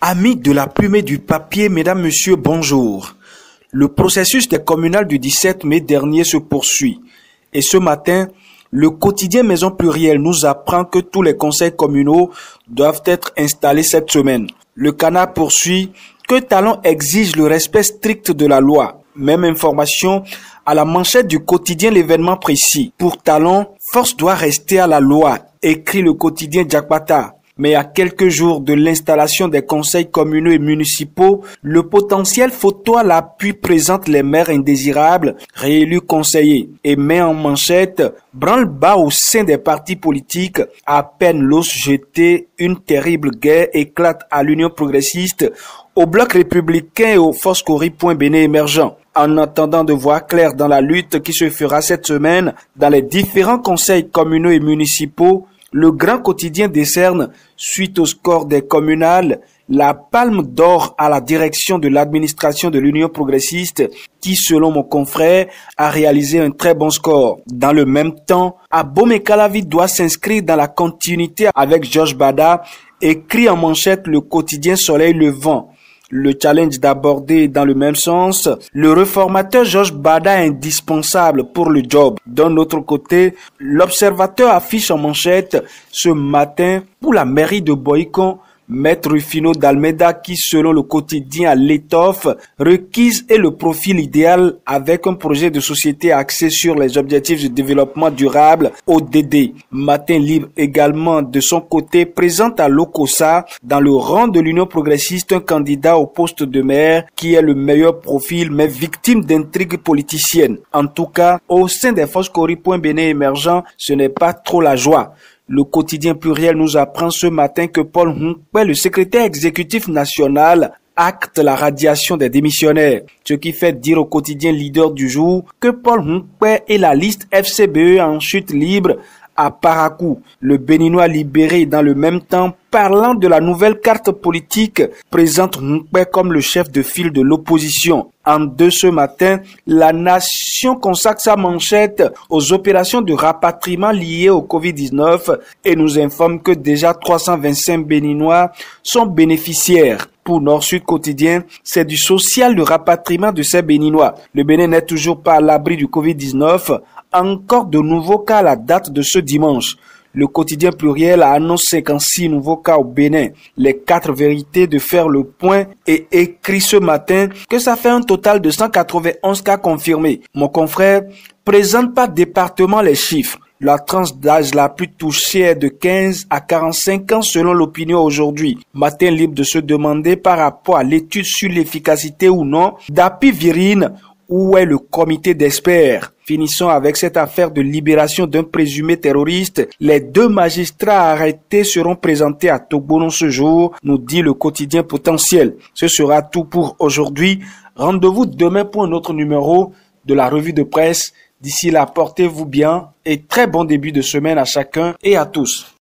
Amis de la plume et du papier, mesdames, messieurs, bonjour. Le processus des communales du 17 mai dernier se poursuit. Et ce matin, le quotidien Maison Plurielle nous apprend que tous les conseils communaux doivent être installés cette semaine. Le Canard poursuit que Talon exige le respect strict de la loi. Même information à la manchette du quotidien L'événement précis. Pour Talon, force doit rester à la loi, écrit le quotidien Jakpata. Mais à quelques jours de l'installation des conseils communaux et municipaux, le potentiel photo à l'appui présente les maires indésirables, réélus conseillers, et met en manchette « Branle-bas au sein des partis politiques, à peine l'os jeté, une terrible guerre éclate à l'Union progressiste, au Bloc républicain et au Foscori.Béné émergent ». En attendant de voir clair dans la lutte qui se fera cette semaine dans les différents conseils communaux et municipaux, le grand quotidien décerne, suite au score des communales, la palme d'or à la direction de l'administration de l'Union progressiste qui, selon mon confrère, a réalisé un très bon score. Dans le même temps, Abomey Calavi doit s'inscrire dans la continuité avec Georges Bada, écrit en manchette le quotidien Soleil Levant. Le challenge d'aborder dans le même sens, le réformateur Georges Bada est indispensable pour le job. D'un autre côté, l'observateur affiche en manchette ce matin pour la mairie de Boycon, Maître Rufino d'Almeida qui, selon le quotidien, a l'étoffe requise et le profil idéal avec un projet de société axé sur les objectifs de développement durable ODD. Matin Libre également, de son côté, présente à l'Okosa, dans le rang de l'Union progressiste, un candidat au poste de maire qui est le meilleur profil mais victime d'intrigues politiciennes. En tout cas, au sein des Foscori.Béné émergents, ce n'est pas trop la joie. Le quotidien Pluriel nous apprend ce matin que Paul Hunkwe, le secrétaire exécutif national, acte la radiation des démissionnaires. Ce qui fait dire au quotidien Leader du jour que Paul Hunkwe et la liste FCBE en chute libre à Parakou. Le Béninois libéré dans le même temps, parlant de la nouvelle carte politique, présente Hunkwe comme le chef de file de l'opposition. En deux ce matin, la nation consacre sa manchette aux opérations de rapatriement liées au Covid-19 et nous informe que déjà 325 Béninois sont bénéficiaires. Pour Nord-Sud Quotidien, c'est du social de rapatriement de ces Béninois. Le Bénin n'est toujours pas à l'abri du Covid-19. Encore de nouveaux cas à la date de ce dimanche. Le quotidien Pluriel a annoncé 56 nouveaux cas au Bénin. Les 4 vérités de faire le point et écrit ce matin que ça fait un total de 191 cas confirmés. Mon confrère présente par département les chiffres. La tranche d'âge la plus touchée est de 15 à 45 ans selon l'opinion aujourd'hui. Matin Libre de se demander par rapport à l'étude sur l'efficacité ou non d'Apivirine. Où est le comité d'experts? Finissons avec cette affaire de libération d'un présumé terroriste. Les 2 magistrats arrêtés seront présentés à Togbono ce jour, nous dit le quotidien Potentiel. Ce sera tout pour aujourd'hui. Rendez-vous demain pour un autre numéro de la revue de presse. D'ici là, portez-vous bien et très bon début de semaine à chacun et à tous.